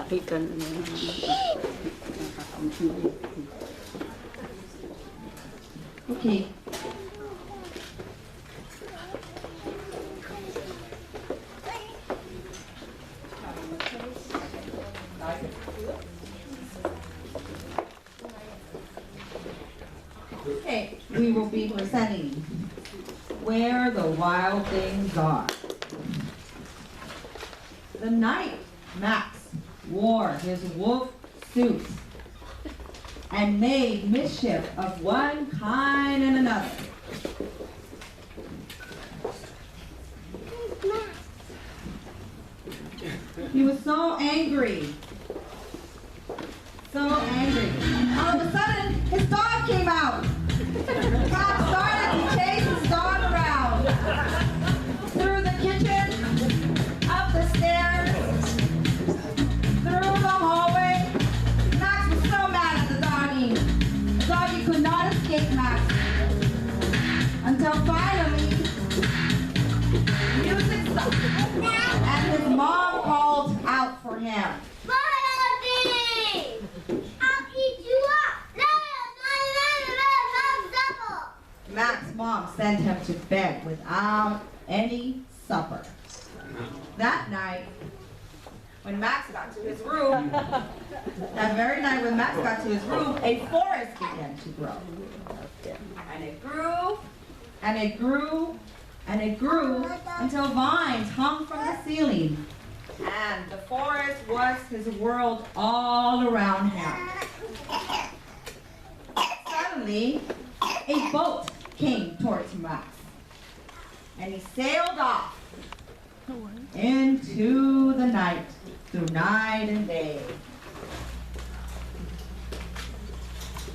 lahikan. Okay. Okay, we will be presenting Where the Wild Things Are. The night Max wore his wolf suit and made mischief of one kind and another. He was so angry. So angry. All of a sudden, his dog came out. Max started to chase his dog around. Through the kitchen, up the stairs, through the hallway. Max was so mad at the doggy. The doggy could not escape Max. Until finally, music stopped. And his mom called out for him. Max's mom sent him to bed without any supper. That night, when Max got to his room, that very night when Max got to his room, a forest began to grow. And it grew, and it grew, and it grew until vines hung from the ceiling. And the forest was his world all around him. Suddenly, a boat came towards Max, and he sailed off into the night, through night and day.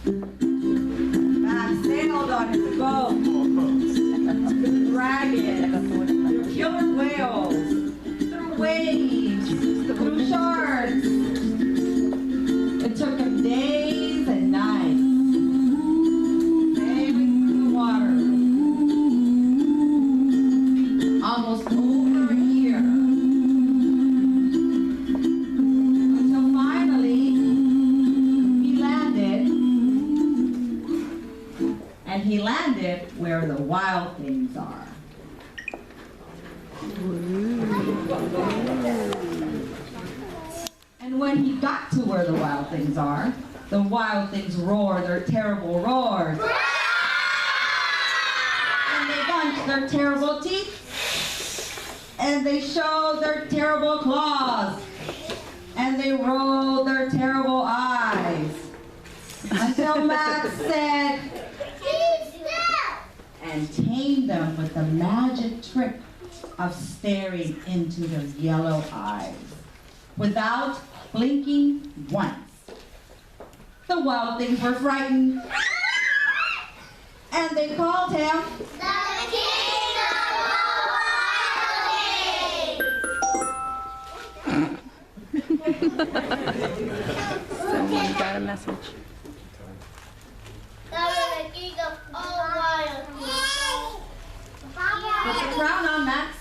Max sailed on his boat, through dragons, through killer whales, through waves, through sharks. It took him days and nights. Almost over a year, until finally he landed, and he landed where the wild things are. And when he got to where the wild things are, the wild things roar their terrible roars. And they clench their terrible teeth. And they show their terrible claws, and they roll their terrible eyes, until Max said, "Keep still," and tamed them with the magic trick of staring into their yellow eyes, without blinking once. The wild things were frightened, and they called him the King of Someone got a message. Put the crown on, Max.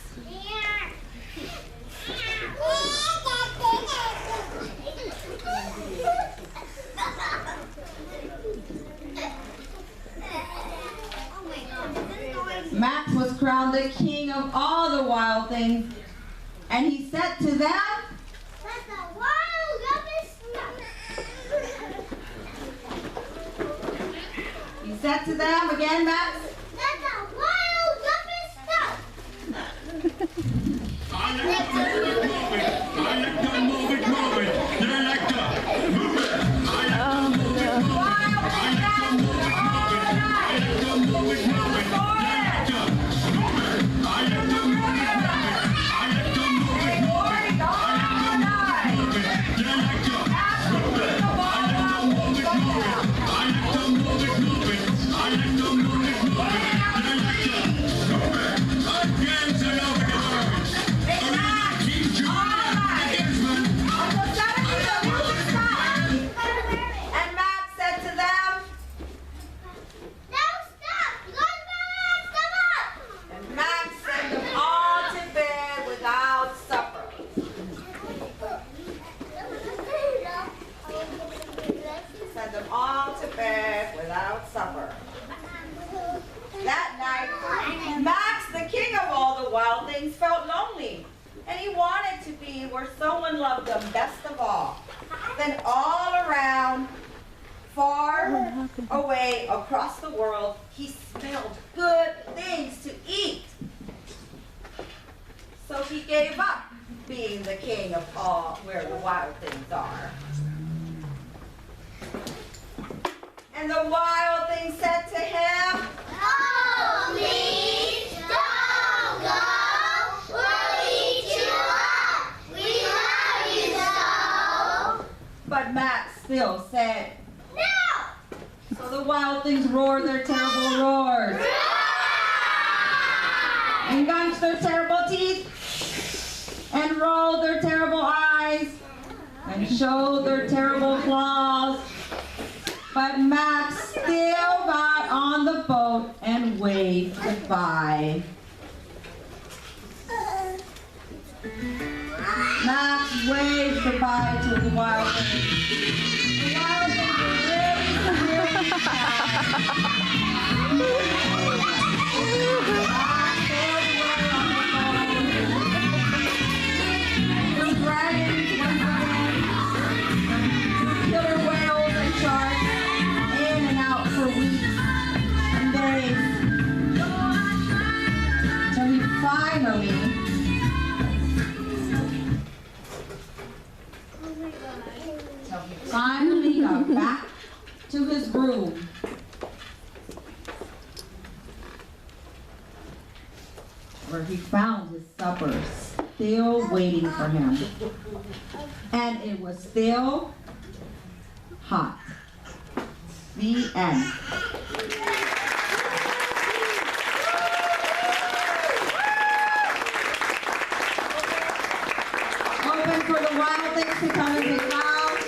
Max was crowned the king of all the wild things, and he said to them, he said to them again, Max, "That's a wild yuppie stuff." I like to move it. I like to move it. You like to move it. I like to move it. I like to move it. of them best of all. Then all around, far away across the world, he smelled good things to eat. So he gave up being the king of all where the wild things are. And the wild thing said to him, "Oh, please don't go. We'll eat you up. We love you so." but Max still said, No! so the wild things roared their terrible roars and gunched their terrible teeth and rolled their terrible eyes and showed their terrible claws. But Max still got on the boat and waved goodbye. Max waved goodbye to the wild things. The wild things were really sad. Max sailed away on the boat. The dragons went away. Killer whales and sharks in and out for weeks and days. Till he finally got back to his room. Where he found his supper still waiting for him. And it was still hot. The end. Open for the wild things to come and take out.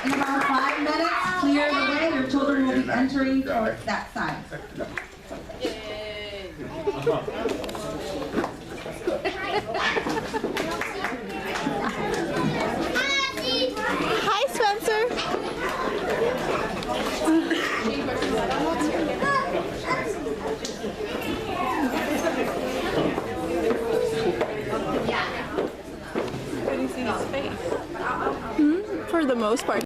In about 5 minutes, clear the way. Your children will be entering towards that side. Hi, Spencer. For the most part.